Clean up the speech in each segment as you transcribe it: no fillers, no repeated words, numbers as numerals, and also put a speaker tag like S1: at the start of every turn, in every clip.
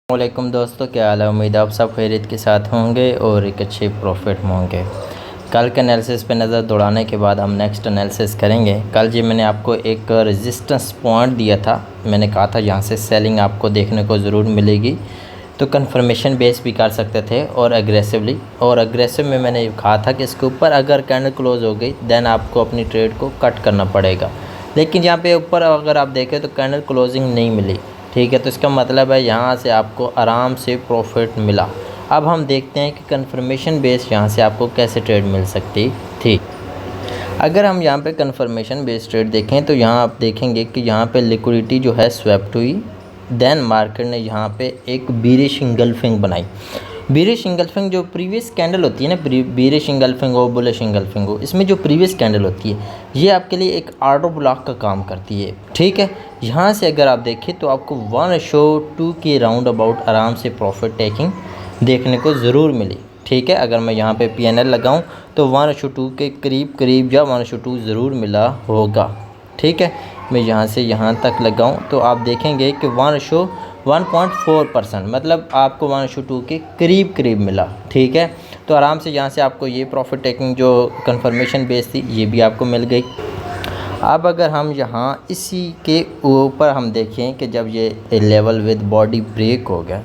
S1: वालेकुम दोस्तों, क्या हाल है। उम्मीद है आप सब खैरियत के साथ होंगे और एक अच्छे प्रॉफिट में होंगे। कल के एनालिसिस पे नज़र दौड़ाने के बाद हम नेक्स्ट एनालिसिस करेंगे। कल जी मैंने आपको एक रेजिस्टेंस पॉइंट दिया था, मैंने कहा था यहाँ से सेलिंग आपको देखने को ज़रूर मिलेगी, तो कंफर्मेशन बेस भी कर सकते थे और अग्रेसिव में मैंने कहा था कि इसके ऊपर अगर कैंडल क्लोज हो गई देन आपको अपनी ट्रेड को कट करना पड़ेगा। लेकिन यहाँ पे ऊपर अगर आप देखें तो कैंडल क्लोजिंग नहीं मिली, ठीक है, तो इसका मतलब है यहाँ से आपको आराम से प्रॉफिट मिला। अब हम देखते हैं कि कंफर्मेशन बेस यहाँ से आपको कैसे ट्रेड मिल सकती थी। अगर हम यहाँ पे कंफर्मेशन बेस ट्रेड देखें तो यहाँ आप देखेंगे कि यहाँ पे लिक्विडिटी जो है स्वेप्ट हुई, देन मार्केट ने यहाँ पे एक बीरिश इंगल्फिंग बनाई। बीरिश इंगल्फिंग जो प्रीवियस कैंडल होती है ना, बीरिश इंगल्फिंग हो बुलिश इंगल्फिंग हो, इसमें जो प्रीवियस कैंडल होती है ये आपके लिए एक ऑर्डर ब्लॉक का काम करती है, ठीक है। यहाँ से अगर आप देखें तो आपको 1:2 के राउंड अबाउट आराम से प्रॉफिट टेकिंग देखने को ज़रूर मिली, ठीक है। अगर मैं यहाँ पे PNL लगाऊँ तो 1:2 के करीब या 1:2 ज़रूर मिला होगा, ठीक है। मैं यहाँ से यहाँ तक लगाऊँ तो आप देखेंगे कि 1:1.4%, मतलब आपको 1:2 के करीब मिला, ठीक है। तो आराम से यहाँ से आपको ये प्रॉफिट टेकिंग जो कंफर्मेशन बेस थी ये भी आपको मिल गई। अब अगर हम यहाँ इसी के ऊपर हम देखें कि जब ये लेवल विद बॉडी ब्रेक हो गया,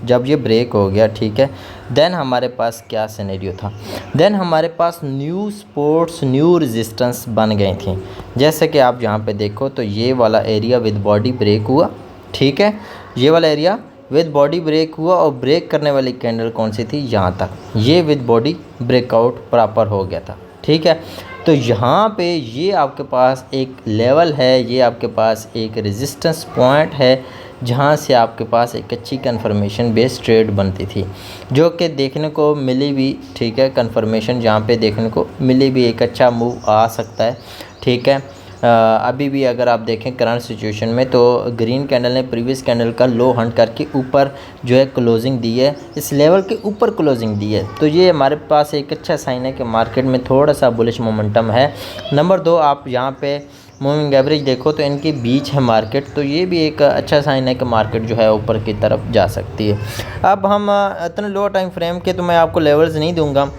S1: जब ये ब्रेक हो गया, ठीक है, देन हमारे पास क्या सिनेरियो था। देन हमारे पास न्यू सपोर्ट्स, न्यू रेजिस्टेंस बन गई थी। जैसे कि आप यहाँ पे देखो तो ये वाला एरिया विद बॉडी ब्रेक हुआ, ठीक है, ये वाला एरिया विद बॉडी ब्रेक हुआ और ब्रेक करने वाली कैंडल कौन सी थी, यहाँ तक, ये विद बॉडी ब्रेकआउट प्रॉपर हो गया था, ठीक है। तो यहाँ पे ये आपके पास एक लेवल है, ये आपके पास एक रेजिस्टेंस पॉइंट है जहाँ से आपके पास एक अच्छी कंफर्मेशन बेस्ड ट्रेड बनती थी, जो कि देखने को मिली भी, ठीक है। कंफर्मेशन जहाँ पे देखने को मिली भी, एक अच्छा मूव आ सकता है, ठीक है। अभी भी अगर आप देखें करंट सिचुएशन में तो ग्रीन कैंडल ने प्रीवियस कैंडल का लो हंट करके ऊपर जो है क्लोजिंग दी है, इस लेवल के ऊपर क्लोजिंग दी है, तो ये हमारे पास एक अच्छा साइन है कि मार्केट में थोड़ा सा बुलिश मोमेंटम है। नंबर 2, आप यहाँ पे मूविंग एवरेज देखो तो इनके बीच है मार्केट, तो ये भी एक अच्छा साइन है कि मार्केट जो है ऊपर की तरफ जा सकती है। अब हम इतने लो टाइम फ्रेम के तो मैं आपको लेवल्स नहीं दूंगा,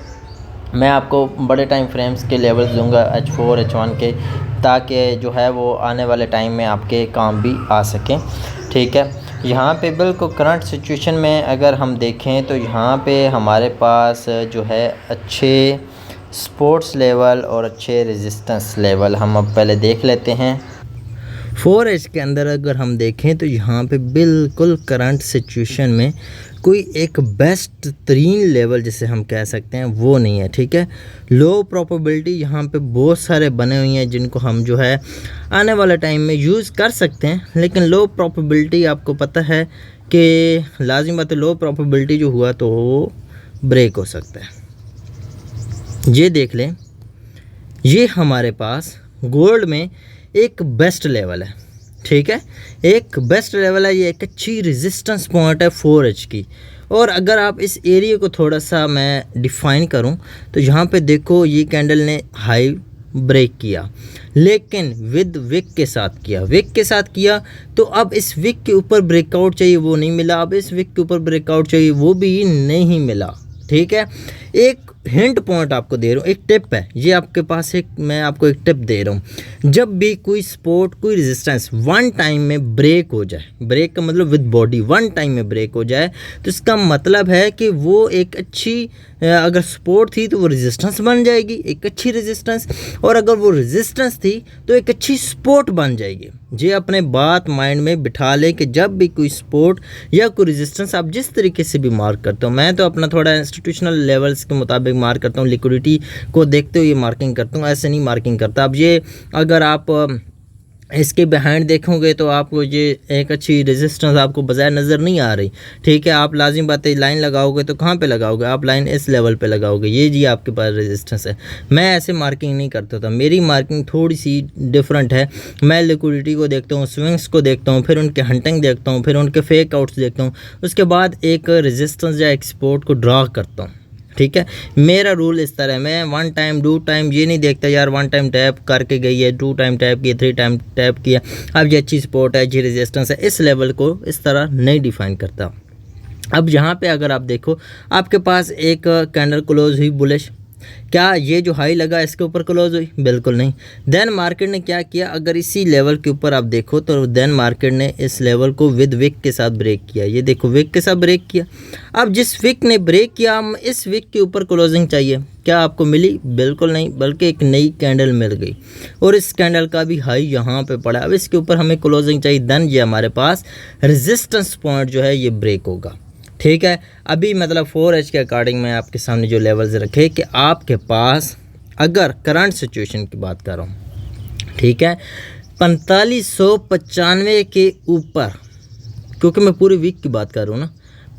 S1: मैं आपको बड़े टाइम फ्रेम्स के लेवल्स दूंगा H4 H1 के, ताकि जो है वो आने वाले टाइम में आपके काम भी आ सकें, ठीक है। यहाँ पे बिल्कुल करंट सिचुएशन में अगर हम देखें तो यहाँ पे हमारे पास जो है अच्छे सपोर्ट्स लेवल और अच्छे रेजिस्टेंस लेवल हम अब पहले देख लेते हैं। 4H के अंदर अगर हम देखें तो यहाँ पे बिल्कुल करंट सिचुएशन में कोई एक बेस्ट तरीन लेवल जिसे हम कह सकते हैं वो नहीं है, ठीक है। लो प्रोबेबिलिटी यहाँ पे बहुत सारे बने हुए हैं जिनको हम जो है आने वाले टाइम में यूज़ कर सकते हैं, लेकिन लो प्रोबेबिलिटी आपको पता है कि लाजिम बात है, लो प्रोबेबिलिटी जो हुआ तो वो ब्रेक हो सकता है। ये देख लें, ये हमारे पास गोल्ड में एक बेस्ट लेवल है, ठीक है, एक बेस्ट लेवल है, ये एक अच्छी रेजिस्टेंस पॉइंट है 4H की। और अगर आप इस एरिया को थोड़ा सा मैं डिफ़ाइन करूं तो यहाँ पे देखो ये कैंडल ने हाई ब्रेक किया, लेकिन विद विक के साथ किया, तो अब इस विक के ऊपर ब्रेकआउट चाहिए वो नहीं मिला, अब इस विक के ऊपर ब्रेकआउट चाहिए वो भी नहीं मिला, ठीक है। एक हिंट पॉइंट आपको दे रहा हूँ, एक टिप है ये आपके पास, मैं आपको एक टिप दे रहा हूँ। जब भी कोई सपोर्ट, कोई रेजिस्टेंस वन टाइम में ब्रेक हो जाए, ब्रेक का मतलब विद बॉडी वन टाइम में ब्रेक हो जाए, तो इसका मतलब है कि वो एक अच्छी, अगर सपोर्ट थी तो वो रेजिस्टेंस बन जाएगी, एक अच्छी रेजिस्टेंस, और अगर वो रेजिस्टेंस थी तो एक अच्छी सपोर्ट बन जाएगी। ये अपने बात माइंड में बिठा ले कि जब भी कोई सपोर्ट या कोई रेजिस्टेंस आप जिस तरीके से भी मार्क करते हो, मैं तो अपना थोड़ा इंस्टीट्यूशनल लेवल्स के मुताबिक मार्क करता हूँ, लिक्विडिटी को देखते हुए मार्किंग करता हूँ, ऐसे नहीं मार्किंग करता। अब ये अगर आप इसके बिहाइंड देखोगे तो आपको ये एक अच्छी रेजिस्टेंस आपको बजाय नज़र नहीं आ रही, ठीक है। आप लाजिम बात है लाइन लगाओगे तो कहाँ पे लगाओगे, आप लाइन इस लेवल पे लगाओगे, ये जी आपके पास रेजिस्टेंस है। मैं ऐसे मार्किंग नहीं करता था, मेरी मार्किंग थोड़ी सी डिफरेंट है। मैं लिक्विडिटी को देखता हूँ, स्विंग्स को देखता हूँ, फिर उनके हंटिंग देखता हूँ, फिर उनके फेक आउट्स देखता हूँ, उसके बाद एक रेजिस्टेंस या एक सपोर्ट को ड्रा करता हूँ, ठीक है, मेरा रूल इस तरह, मैं 1 टाइम 2 टाइम ये नहीं देखता यार 1 टाइम टैप करके गई है, 2 टाइम टैप किया, 3 टाइम टैप किया, अब ये अच्छी सपोर्ट है, अच्छी रेजिस्टेंस है, इस लेवल को इस तरह नहीं डिफाइन करता। अब यहाँ पे अगर आप देखो आपके पास एक कैंडल क्लोज हुई बुलिश, क्या ये जो हाई लगा इसके ऊपर क्लोज हुई? बिल्कुल नहीं। देन मार्केट ने क्या किया, अगर इसी लेवल के ऊपर आप देखो तो देन मार्केट ने इस लेवल को विद विक के साथ ब्रेक किया, ये देखो विक के साथ ब्रेक किया। अब जिस विक ने ब्रेक किया, हम इस विक के ऊपर क्लोजिंग चाहिए, क्या आपको मिली? बिल्कुल नहीं, बल्कि एक नई कैंडल मिल गई और इस कैंडल का भी हाई यहाँ पे पड़ा। अब इसके ऊपर हमें क्लोजिंग चाहिए, देन ये हमारे पास रेजिस्टेंस पॉइंट जो है ये ब्रेक होगा। ठीक है, अभी मतलब 4H के अकॉर्डिंग मैं आपके सामने जो लेवल्स रखे कि आपके पास अगर करंट सिचुएशन की बात कर रहा हूँ, ठीक है, 4595 के ऊपर, क्योंकि मैं पूरी वीक की बात कर रहा हूँ ना,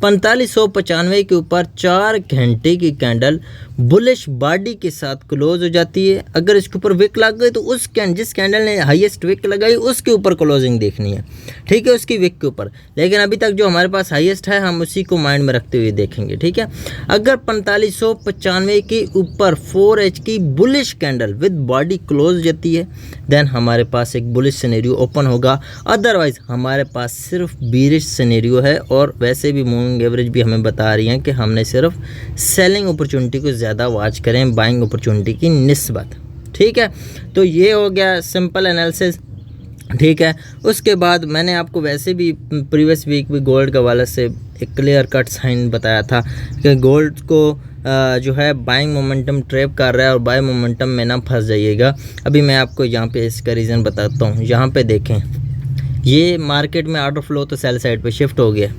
S1: 4595 के ऊपर 4 घंटे की कैंडल बुलिश बॉडी के साथ क्लोज हो जाती है। अगर इसके ऊपर विक लग गई तो उस जिस कैंडल ने हाईएस्ट विक लगाई उसके ऊपर क्लोजिंग देखनी है, ठीक है, उसकी विक के ऊपर। लेकिन अभी तक जो हमारे पास हाईएस्ट है हम उसी को माइंड में रखते हुए देखेंगे। ठीक है, अगर 4595 के ऊपर 4H की bullish candle with body close जाती है, देन हमारे पास एक बुलिश सिनेरियो ओपन होगा। अदरवाइज हमारे पास सिर्फ बीरिश सिनेरियो है, और वैसे भी मूविंग एवरेज भी हमें बता रही है कि हमने सिर्फ सेलिंग अपॉर्चुनिटी को ज़्यादा वॉच करें बाइंग अपॉर्चुनिटी की निस्बत। ठीक है, तो ये हो गया सिंपल एनालिसिस। ठीक है, उसके बाद मैंने आपको वैसे भी प्रीवियस वीक भी गोल्ड के हवाले से एक क्लियर कट साइन बताया था कि गोल्ड को जो है बाइंग मोमेंटम ट्रैप कर रहा है और बाय मोमेंटम में ना फंस जाइएगा। अभी मैं आपको यहाँ पे इसका रीज़न बताता हूँ। यहाँ पे देखें, ये मार्केट में ऑर्डर फ्लो तो सेल साइड पे शिफ्ट हो गया,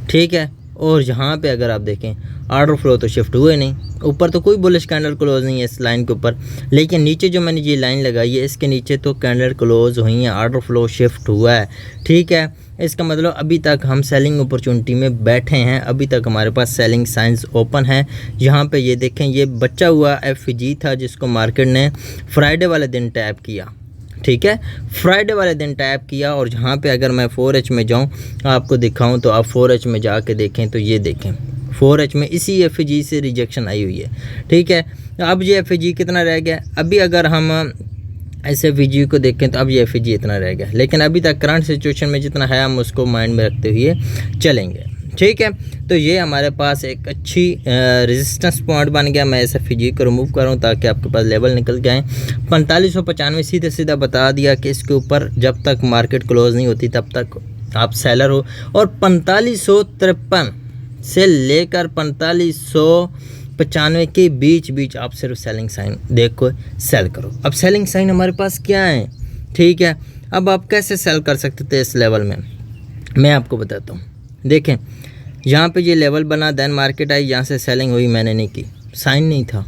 S1: ठीक है, और यहाँ पे अगर आप देखें ऑर्डर फ्लो तो शिफ्ट हुए नहीं, ऊपर तो कोई बुलिश कैंडल क्लोज नहीं है इस लाइन के ऊपर, लेकिन नीचे जो मैंने ये लाइन लगाई है इसके नीचे तो कैंडल क्लोज हुई है, ऑर्डर फ्लो शिफ्ट हुआ है। ठीक है, इसका मतलब अभी तक हम सेलिंग अपॉर्चुनिटी में बैठे हैं, अभी तक हमारे पास सेलिंग साइंस ओपन है। यहाँ पे ये देखें, ये बचा हुआ FG था जिसको मार्केट ने फ्राइडे वाले दिन टैप किया। ठीक है, फ्राइडे वाले दिन टैप किया, और जहाँ पे अगर मैं 4H में जाऊँ आपको दिखाऊँ तो आप 4H में जाके देखें तो ये देखें 4H में इसी FG से रिजेक्शन आई हुई है। ठीक है, अब ये FG कितना रह गया, अभी अगर हम इस FG को देखें तो अब ये FG इतना रह गया, लेकिन अभी तक करंट सिचुएशन में जितना है हम उसको माइंड में रखते हुए चलेंगे। ठीक है, तो ये हमारे पास एक अच्छी रेजिस्टेंस पॉइंट बन गया। मैं इस FG को रिमूव करूँ ताकि आपके पास लेवल निकल के आए। 4595 सीधे सीधा बता दिया कि इसके ऊपर जब तक मार्केट क्लोज नहीं होती तब तक आप सेलर हो, और 4553 से लेकर 4595 के बीच आप सिर्फ सेलिंग साइन देखो, सेल करो। अब सेलिंग साइन हमारे पास क्या है? ठीक है, अब आप कैसे सेल कर सकते थे इस लेवल में, मैं आपको बताता हूँ। देखें, यहाँ पे ये लेवल बना, देन मार्केट आई, यहाँ से सेलिंग हुई, मैंने नहीं की, साइन नहीं था।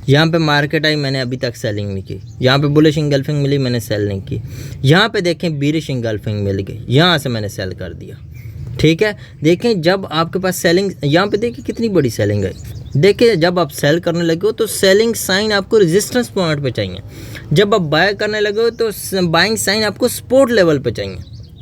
S1: यहाँ पे मार्केट आई, मैंने अभी तक सेलिंग नहीं की। यहाँ पे बुलिश इंगल्फिंग मिली, मैंने सेल नहीं की। यहाँ पे देखें बीरिश इंगल्फिंग मिल गई, यहाँ से मैंने सेल कर दिया। ठीक है, देखें जब आपके पास सेलिंग, यहाँ पे देखिए कितनी बड़ी सेलिंग है। देखिए जब आप सेल करने लगे हो तो सेलिंग साइन आपको रेजिस्टेंस पॉइंट पे चाहिए, जब आप बाय करने लगे हो तो बाइंग साइन आपको सपोर्ट लेवल पे चाहिए।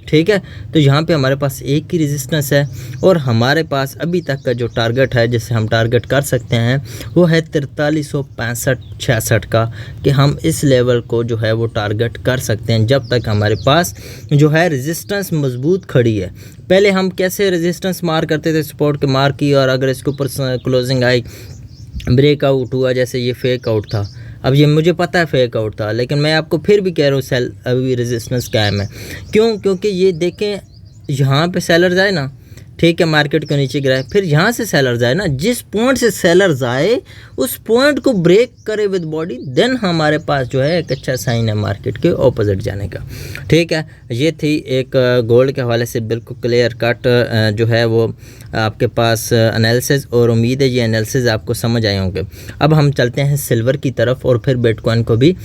S1: ठीक है, तो यहाँ पे हमारे पास एक ही रेजिस्टेंस है, और हमारे पास अभी तक का जो टारगेट है जिसे हम टारगेट कर सकते हैं वो है 4365-66 का, कि हम इस लेवल को जो है वो टारगेट कर सकते हैं जब तक हमारे पास जो है रेजिस्टेंस मजबूत खड़ी है। पहले हम कैसे रेजिस्टेंस मार करते थे, सपोर्ट के मार की, और अगर इसके ऊपर क्लोजिंग आई, ब्रेकआउट हुआ, जैसे ये फेक आउट था। अब ये मुझे पता है फेक आउट था, लेकिन मैं आपको फिर भी कह रहा हूँ सेल अभी रेजिस्टेंस कायम है। क्यों? क्योंकि ये देखें यहाँ पे सेलर आए ना, ठीक है, मार्केट के नीचे गिराए, फिर यहाँ से सेलर आए ना, जिस पॉइंट से सेलर आए उस पॉइंट को ब्रेक करे विद बॉडी, देन हमारे पास जो है एक अच्छा साइन है मार्केट के ऑपोजिट जाने का। ठीक है, ये थी एक गोल्ड के हवाले से बिल्कुल क्लियर कट जो है वो आपके पास एनालिसिस, और उम्मीद है ये एनालिसिस आपको समझ आए होंगे। अब हम चलते हैं सिल्वर की तरफ और फिर बिटकॉइन को भी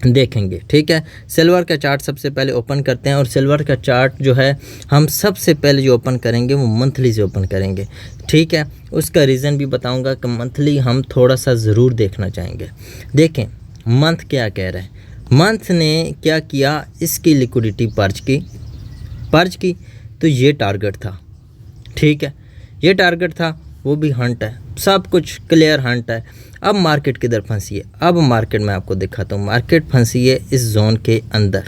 S1: देखेंगे। ठीक है, सिल्वर का चार्ट सबसे पहले ओपन करते हैं, और सिल्वर का चार्ट जो है हम सबसे पहले जो ओपन करेंगे वो मंथली से ओपन करेंगे। ठीक है, उसका रीज़न भी बताऊंगा कि मंथली हम थोड़ा सा ज़रूर देखना चाहेंगे। देखें मंथ क्या कह रहा है, मंथ ने क्या किया, इसकी लिक्विडिटी पर्च की तो ये टारगेट था। ठीक है, ये टारगेट था, वो भी हंट है, सब कुछ क्लियर हंट है। अब मार्केट किधर फंसी है? अब मार्केट मैं आपको दिखाता हूँ। मार्केट फंसी है इस जोन के अंदर,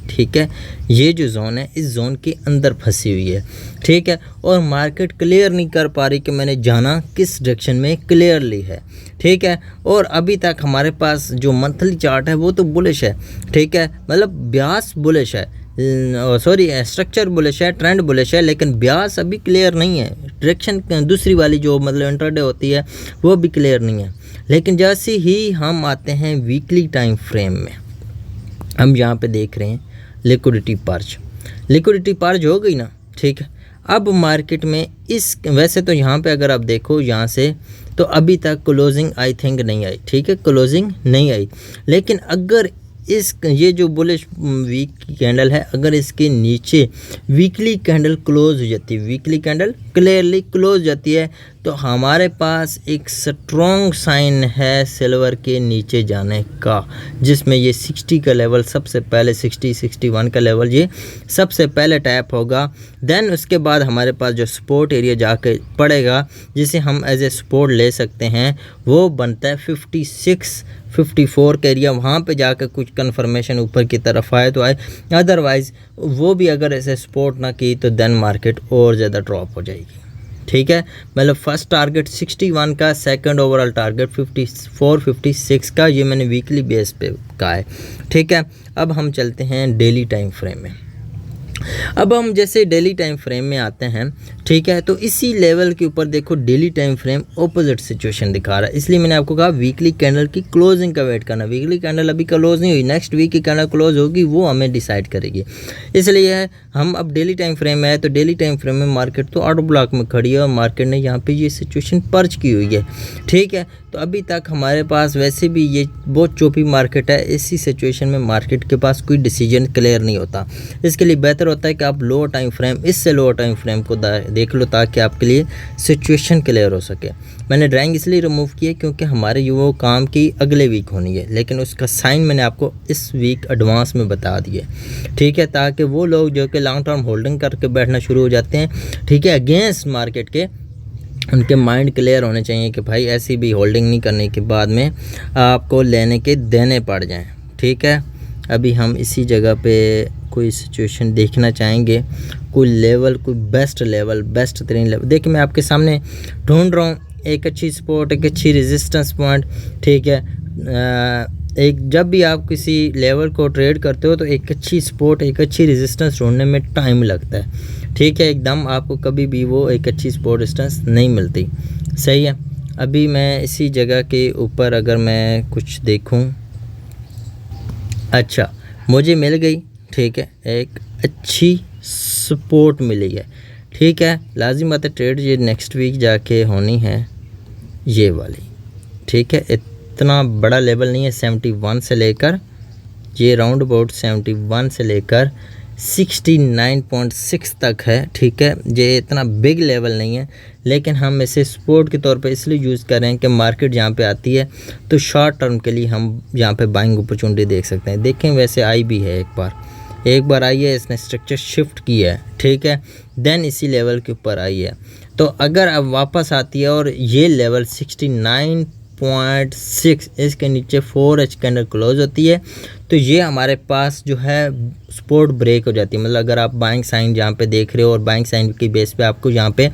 S1: ठीक है। ये जो जोन है इस जोन के अंदर फंसी हुई है, ठीक है। और मार्केट क्लियर नहीं कर पा रही कि मैंने जाना किस डायरेक्शन में क्लियरली है, ठीक है। और अभी तक हमारे पास जो मंथली चार्ट है वो तो बुलिश है, ठीक है। मतलब ब्यास बुलिश है, सॉरी स्ट्रक्चर बुलिश है, ट्रेंड बुलिश है, लेकिन ब्यास अभी क्लियर नहीं है। डायरेक्शन दूसरी वाली जो मतलब इंट्राडे होती है वो भी क्लियर नहीं है। लेकिन जैसे ही हम आते हैं वीकली टाइम फ्रेम में, हम यहाँ पे देख रहे हैं लिक्विडिटी पर्ज हो गई ना, ठीक है। अब मार्केट में इस वैसे तो यहाँ पे अगर आप देखो यहाँ से तो अभी तक क्लोजिंग आई थिंक नहीं आई, ठीक है, क्लोजिंग नहीं आई। लेकिन अगर ये जो बुलिश वीक की कैंडल है, अगर इसके नीचे वीकली कैंडल क्लोज हो जाती है, वीकली कैंडल क्लियरली क्लोज हो जाती है, तो हमारे पास एक स्ट्रॉन्ग साइन है सिल्वर के नीचे जाने का, जिसमें ये 60 का लेवल सबसे पहले 61 का लेवल ये सबसे पहले टैप होगा। देन उसके बाद हमारे पास जो सपोर्ट एरिया जाके पड़ेगा, जिसे हम एज ए सपोर्ट ले सकते हैं, वो बनता है 54 का एरिया। वहाँ पे जाकर कुछ कंफर्मेशन ऊपर की तरफ आए तो आए, अदरवाइज़ वो भी अगर ऐसे सपोर्ट ना की तो देन मार्केट और ज़्यादा ड्रॉप हो जाएगी, ठीक है। मतलब फर्स्ट टारगेट 61 का, सेकंड ओवरऑल टारगेट 56 का, ये मैंने वीकली बेस पे कहा है, ठीक है। अब हम चलते हैं डेली टाइम फ्रेम में। अब हम जैसे डेली टाइम फ्रेम में आते हैं, ठीक है, तो इसी लेवल के ऊपर देखो daily time frame opposite situation दिखा रहा है। इसलिए मैंने आपको कहा वीकली कैंडल की क्लोजिंग का वेट करना। वीकली कैंडल अभी क्लोज नहीं हुई, नेक्स्ट वीक की कैंडल क्लोज होगी, वो हमें डिसाइड करेगी। इसलिए हम अब डेली टाइम फ्रेम में है, तो डेली टाइम फ्रेम में मार्केट तो ऑर्डर ब्लॉक में खड़ी है और मार्केट ने यहाँ पे ये सिचुएशन पर्च की हुई है, ठीक है। तो अभी तक हमारे पास वैसे भी ये बहुत चोपी मार्केट है। इसी सिचुएशन में मार्केट के पास कोई डिसीजन क्लियर नहीं होता। इसके लिए बेहतर होता है कि आप लोअर टाइम फ्रेम, इससे लोअर टाइम फ्रेम को देख लो ताकि आपके लिए सिचुएशन क्लियर हो सके। मैंने ड्राइंग इसलिए रिमूव की है क्योंकि हमारे वो काम की अगले वीक होनी है, लेकिन उसका साइन मैंने आपको इस वीक एडवांस में बता दिए, ठीक है, ताकि वो लोग जो कि लॉन्ग टर्म होल्डिंग करके बैठना शुरू हो जाते हैं, ठीक है, अगेंस्ट मार्केट के, उनके माइंड क्लियर होने चाहिए कि भाई ऐसी भी होल्डिंग नहीं करने के बाद में आपको लेने के देने पड़ जाएं, ठीक है। अभी हम इसी जगह पे कोई सिचुएशन देखना चाहेंगे, कोई लेवल, कोई बेस्ट तरीन लेवल। देखिए मैं आपके सामने ढूंढ रहा हूँ एक अच्छी सपोर्ट, एक अच्छी रेजिस्टेंस पॉइंट, ठीक है। एक जब भी आप किसी लेवल को ट्रेड करते हो तो एक अच्छी सपोर्ट, एक अच्छी रेजिस्टेंस ढूंढने में टाइम लगता है, ठीक है। एकदम आपको कभी भी वो एक अच्छी सपोर्ट रेजिस्टेंस नहीं मिलती, सही है। अभी मैं इसी जगह के ऊपर अगर मैं कुछ देखूं, अच्छा मुझे मिल गई, ठीक है, एक अच्छी सपोर्ट मिली है, ठीक है। लाजिम बात है ट्रेड ये नेक्स्ट वीक जाके होनी है, ये वाली, ठीक है। इतना बड़ा लेवल नहीं है, 71 से लेकर ये राउंड अबाउट 71 से लेकर 69.6 तक है, ठीक है। ये इतना बिग लेवल नहीं है, लेकिन हम इसे सपोर्ट के तौर पे इसलिए यूज़ कर रहे हैं कि मार्केट जहाँ पे आती है तो शॉर्ट टर्म के लिए हम यहाँ पे बाइंग अपॉर्चुनिटी देख सकते हैं। देखें वैसे आई भी है, एक बार आई है, इसने स्ट्रक्चर शिफ्ट किया है, ठीक है, देन इसी लेवल के ऊपर आई है। तो अगर अब वापस आती है और ये लेवल 69.6 इसके नीचे 4H कैंडल क्लोज होती है, तो ये हमारे पास जो है सपोर्ट ब्रेक हो जाती है। मतलब अगर आप बाइंग साइन जहाँ पे देख रहे हो और बाइंग साइन की बेस पे आपको यहाँ पे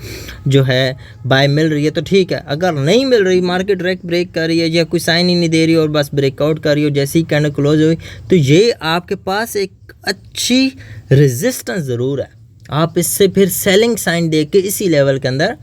S1: जो है बाय मिल रही है तो ठीक है। अगर नहीं मिल रही, मार्केट डायरेक्ट ब्रेक कर रही है या कोई साइन ही नहीं दे रही और बस ब्रेकआउट कर रही हो, जैसे ही कैंडल क्लोज हुई, तो ये आपके पास एक अच्छी रेजिस्टेंस ज़रूर है। आप इससे फिर सेलिंग साइन दे के इसी लेवल के अंदर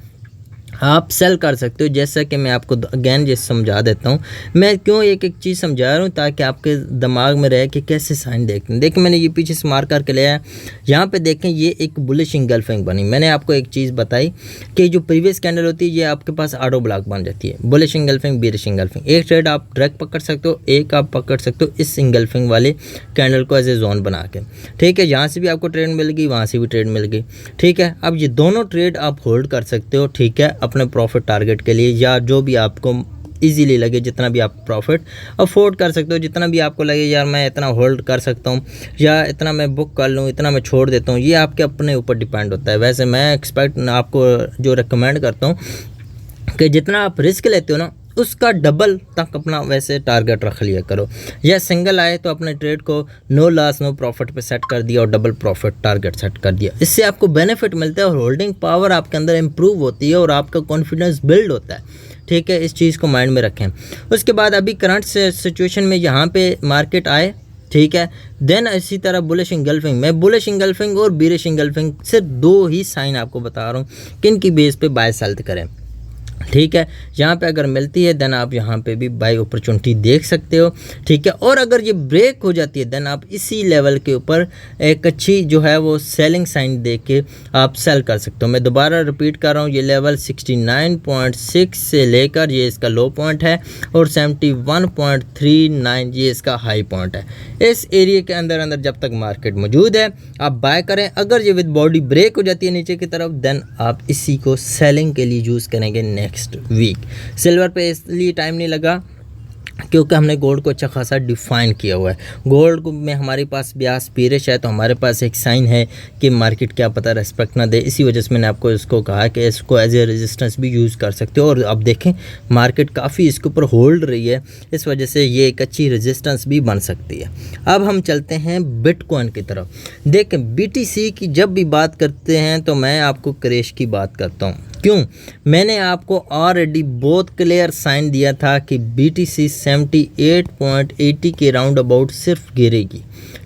S1: आप सेल कर सकते हो। जैसा कि मैं आपको अगेन जैसे समझा देता हूँ, मैं क्यों एक एक चीज़ समझा रहा हूँ ताकि आपके दिमाग में रहे कि कैसे साइन देखते हैं। देखिए मैंने ये पीछे से मार्क करके लिया है, यहाँ पे देखें ये एक बुलिश इंगल्फिंग बनी। मैंने आपको एक चीज़ बताई कि जो प्रीवियस कैंडल होती है ये आपके पास ऑटो ब्लॉक बन जाती है, बुलिश इंगल्फिंग, बेरिश इंगल्फिंग। एक ट्रेड आप डायरेक्ट पकड़ सकते हो, एक आप पकड़ सकते हो इस इंगल्फिंग वाले कैंडल को एज ए जोन बना के, ठीक है। यहाँ से भी आपको ट्रेड मिल गई, वहाँ से भी ट्रेड मिल गई, ठीक है। अब ये दोनों ट्रेड आप होल्ड कर सकते हो, ठीक है, अपने प्रॉफिट टारगेट के लिए, या जो भी आपको इजीली लगे, जितना भी आप प्रॉफिट अफोर्ड कर सकते हो, जितना भी आपको लगे यार मैं इतना होल्ड कर सकता हूँ या इतना मैं बुक कर लूँ, इतना मैं छोड़ देता हूँ, ये आपके अपने ऊपर डिपेंड होता है। वैसे मैं एक्सपेक्ट आपको जो रिकमेंड करता हूँ कि जितना आप रिस्क लेते हो ना उसका डबल तक अपना वैसे टारगेट रख लिया करो। या सिंगल आए तो अपने ट्रेड को नो लॉस नो प्रॉफिट पे सेट कर दिया और डबल प्रॉफिट टारगेट सेट कर दिया। इससे आपको बेनिफिट मिलता है और होल्डिंग पावर आपके अंदर इम्प्रूव होती है और आपका कॉन्फिडेंस बिल्ड होता है। ठीक है, इस चीज़ को माइंड में रखें। उसके बाद अभी करंट सिचुएशन में यहाँ पे मार्केट आए, ठीक है, देन इसी तरह बुलिश इंगल्फिंग, मैं बुलिश इंगल्फिंग और बीरिश इंगल्फिंग सिर्फ 2 ही साइन आपको बता रहा हूँ किन की बेस पे बाय सेल करें। ठीक है, यहाँ पे अगर मिलती है देन आप यहाँ पे भी बाय अपॉर्चुनिटी देख सकते हो। ठीक है, और अगर ये ब्रेक हो जाती है देन आप इसी लेवल के ऊपर एक अच्छी जो है वो सेलिंग साइन देख के आप सेल कर सकते हो। मैं दोबारा रिपीट कर रहा हूँ, ये लेवल 69.6 से लेकर ये इसका लो पॉइंट है और 71.39 ये इसका हाई पॉइंट है। इस एरिया के अंदर अंदर जब तक मार्केट मौजूद है आप बाय करें। अगर ये विद बॉडी ब्रेक हो जाती है नीचे की तरफ देन आप इसी को सेलिंग के लिए यूज़ करेंगे नेक्स्ट वीक। सिल्वर पे इसलिए टाइम नहीं लगा क्योंकि हमने गोल्ड को अच्छा खासा डिफाइन किया हुआ है। गोल्ड में हमारे पास ब्याज पीरिश है तो हमारे पास एक साइन है कि मार्केट क्या पता रेस्पेक्ट ना दे, इसी वजह से मैंने आपको इसको कहा कि इसको एज ए रेजिस्टेंस भी यूज़ कर सकते हो। और अब देखें मार्केट काफ़ी इसके ऊपर होल्ड रही है, इस वजह से ये एक अच्छी रेजिस्टेंस भी बन सकती है। अब हम चलते हैं बिटकॉइन की तरफ। देखें BTC की जब भी बात करते हैं तो मैं आपको क्रैश की बात करता हूँ। क्यों? मैंने आपको ऑलरेडी बहुत क्लियर साइन दिया था कि BTC 78.80 के राउंड अबाउट सिर्फ गिरेगी।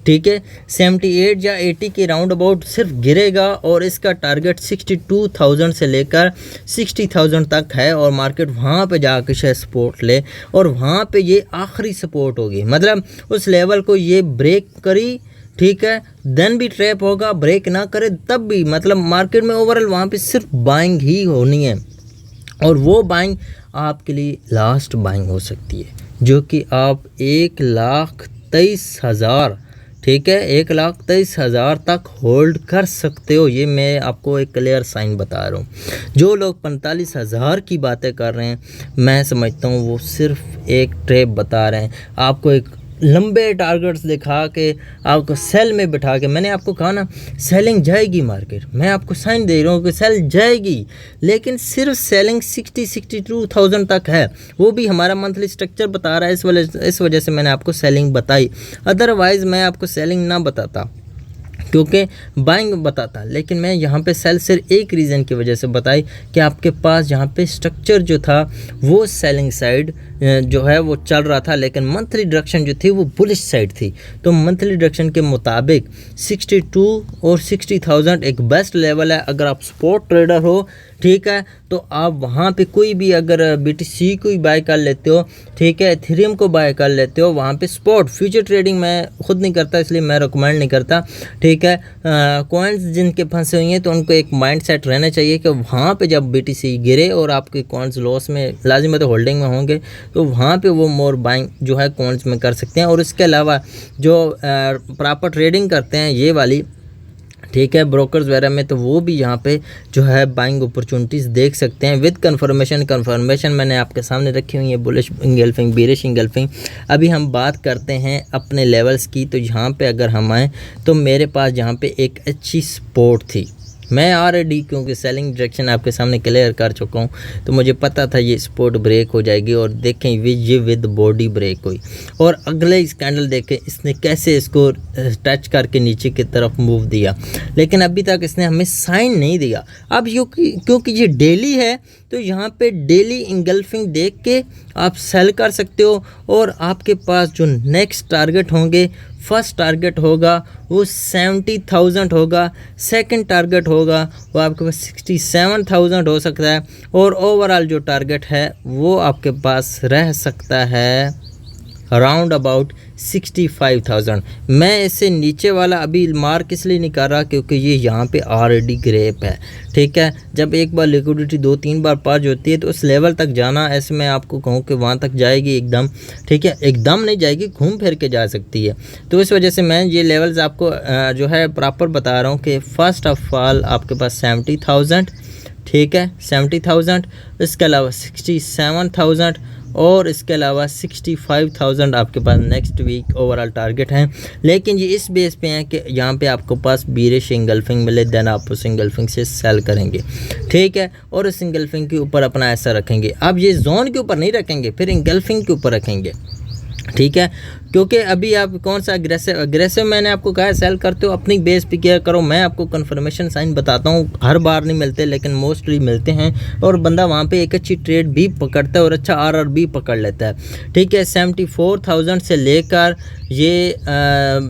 S1: ठीक है, 78 या 80 के राउंड अबाउट सिर्फ गिरेगा और इसका टारगेट 62,000 से लेकर 60,000 तक है और मार्केट वहाँ पे जाकर शायद सपोर्ट ले और वहाँ पे ये आखिरी सपोर्ट होगी। मतलब उस लेवल को ये ब्रेक करी, ठीक है, देन भी ट्रैप होगा, ब्रेक ना करे तब भी मतलब मार्केट में ओवरऑल वहाँ पे सिर्फ बाइंग ही होनी है और वो बाइंग आपके लिए लास्ट बाइंग हो सकती है जो कि आप 1,23,000, ठीक है, 1,23,000 तक होल्ड कर सकते हो। ये मैं आपको एक क्लियर साइन बता रहा हूँ। जो लोग 45,000 की बातें कर रहे हैं मैं समझता हूँ वो सिर्फ एक ट्रैप बता रहे हैं, आपको एक लंबे टारगेट्स दिखा के आपको सेल में बिठा के। मैंने आपको कहा ना सेलिंग जाएगी मार्केट, मैं आपको साइन दे रहा हूँ कि सेल जाएगी, लेकिन सिर्फ सेलिंग 62,000 तक है। वो भी हमारा मंथली स्ट्रक्चर बता रहा है, इस वजह से मैंने आपको सेलिंग बताई। अदरवाइज़ मैं आपको सेलिंग ना बताता क्योंकि बाइंग बताता, लेकिन मैं यहाँ पे सेल सिर्फ एक रीज़न की वजह से बताई कि आपके पास यहाँ पे स्ट्रक्चर जो था वो सेलिंग साइड जो है वो चल रहा था, लेकिन मंथली डायरेक्शन जो थी वो बुलिश साइड थी। तो मंथली डायरेक्शन के मुताबिक 62 और 60,000 एक बेस्ट लेवल है। अगर आप स्पॉट ट्रेडर हो, ठीक है, तो आप वहाँ पे कोई भी अगर BTC को ही बाय कर लेते हो, ठीक है, एथेरियम को बाय कर लेते हो, वहाँ पे स्पॉट फ्यूचर ट्रेडिंग मैं खुद नहीं करता इसलिए मैं रिकमेंड नहीं करता। ठीक है, कॉइन्स जिनके फंसे हुए हैं तो उनको एक माइंड सेट रहना चाहिए कि वहाँ पे जब BTC गिरे और आपके कॉइन्स लॉस में लाजिम है तो होल्डिंग में होंगे तो वहाँ पे वो मोर बाइंग जो है कॉइन्स में कर सकते हैं। और इसके अलावा जो प्रॉपर ट्रेडिंग करते हैं ये वाली, ठीक है, ब्रोकर्स वगैरह में, तो वो भी यहाँ पे जो है बाइंग अपॉर्चुनिटीज़ देख सकते हैं विद कन्फर्मेशन मैंने आपके सामने रखी हुई है, बुलिश इंगल्फिंग, बीरिश इंगल्फिंग। अभी हम बात करते हैं अपने लेवल्स की। तो यहाँ पे अगर हम आएँ तो मेरे पास यहाँ पे एक अच्छी सपोर्ट थी। मैं ऑलरेडी क्योंकि सेलिंग डायरेक्शन आपके सामने क्लियर कर चुका हूँ तो मुझे पता था ये सपोर्ट ब्रेक हो जाएगी और देखें ये विद बॉडी ब्रेक हुई और अगले इस कैंडल देखें इसने कैसे इसको टच करके नीचे की तरफ मूव दिया, लेकिन अभी तक इसने हमें साइन नहीं दिया। अब क्योंकि ये डेली है तो यहाँ पे डेली इंगल्फिंग देख के आप सेल कर सकते हो और आपके पास जो नेक्स्ट टारगेट होंगे, फर्स्ट टारगेट होगा वो 70,000 होगा, सेकंड टारगेट होगा वो आपके पास 67,000 हो सकता है और ओवरऑल जो टारगेट है वो आपके पास रह सकता है अराउंड अबाउट 65,000। मैं इससे नीचे वाला अभी मार्क इसलिए नहीं कर रहा क्योंकि ये यहाँ पे ऑलरेडी ग्रेप है। ठीक है, जब एक बार लिक्विडिटी 2-3 बार पार होती है तो उस लेवल तक जाना, ऐसे मैं आपको कहूँ कि वहाँ तक जाएगी एकदम, ठीक है, एकदम नहीं जाएगी, घूम फिर के जा सकती है। तो इस वजह से मैं ये लेवल्स आपको जो है प्रॉपर बता रहा हूँ कि फ़र्स्ट ऑफ ऑल आपके पास 70,000, ठीक है, 70,000, इसके अलावा 67,000 और इसके अलावा 65,000 आपके पास नेक्स्ट वीक ओवरऑल टारगेट हैं। लेकिन ये इस बेस पे है कि यहाँ पे आपको पास बीरिश इंगल्फिंग मिले, देन आप उस इंगल्फिंग से सेल करेंगे, ठीक है, और उस इंगल्फिंग के ऊपर अपना ऐसा रखेंगे। अब ये जोन के ऊपर नहीं रखेंगे, फिर इंगल्फिंग के ऊपर रखेंगे, ठीक है, क्योंकि अभी आप कौन सा अग्रेसिव मैंने आपको कहा है सेल करते हो अपनी बेस पे क्या करो। मैं आपको कन्फर्मेशन साइन बताता हूँ, हर बार नहीं मिलते लेकिन मोस्टली मिलते हैं, और बंदा वहाँ पे एक अच्छी ट्रेड भी पकड़ता है और अच्छा आरआर भी पकड़ लेता है, ठीक है। 74,000 से लेकर ये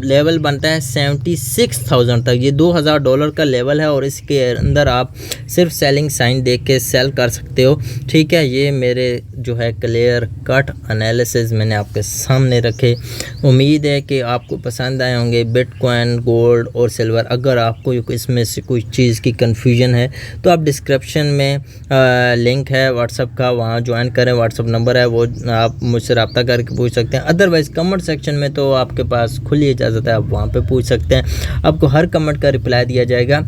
S1: लेवल बनता है 76,000 तक, ये $2,000 का लेवल है, और इसके अंदर आप सिर्फ सेलिंग साइन देख के सेल कर सकते हो, ठीक है। ये मेरे जो है क्लियर कट एनालिसिस मैंने आपके सामने रखे। उम्मीद है कि आपको पसंद आए होंगे बिटकॉइन, गोल्ड और सिल्वर। अगर आपको इसमें से कोई चीज़ की कन्फ्यूजन है तो आप डिस्क्रिप्शन में लिंक है व्हाट्सअप का, वहाँ ज्वाइन करें, व्हाट्सअप नंबर है, वो आप मुझसे रब्ता करके पूछ सकते हैं। अदरवाइज़ कमेंट सेक्शन में तो आपके पास खुली इजाज़त है, आप वहाँ पे पूछ सकते हैं, आपको हर कमेंट का रिप्लाई दिया जाएगा।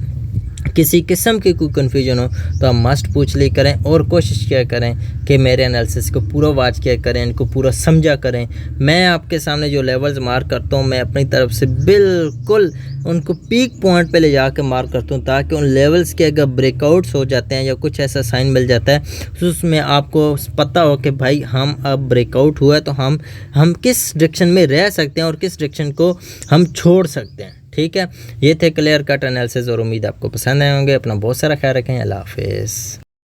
S1: किसी किस्म की कोई कन्फ्यूजन हो तो आप मस्ट पूछ ली करें, और कोशिश किया करें कि मेरे एनालिसिस को पूरा वाच किया करें, इनको पूरा समझा करें। मैं आपके सामने जो लेवल्स मार्क करता हूँ, मैं अपनी तरफ से बिल्कुल उनको पीक पॉइंट पे ले जाकर मार्क करता हूँ, ताकि उन लेवल्स के अगर ब्रेकआउट्स हो जाते हैं या कुछ ऐसा साइन मिल जाता है तो उसमें आपको पता हो कि भाई हम अब ब्रेकआउट हुआ है तो हम किस डायरेक्शन में रह सकते हैं और किस डायरेक्शन को हम छोड़ सकते हैं, ठीक है। ये थे क्लियर कट एनालिसिस, और उम्मीद आपको पसंद आए होंगे। अपना बहुत सारा ख्याल रखें। अल्लाह हाफिज़।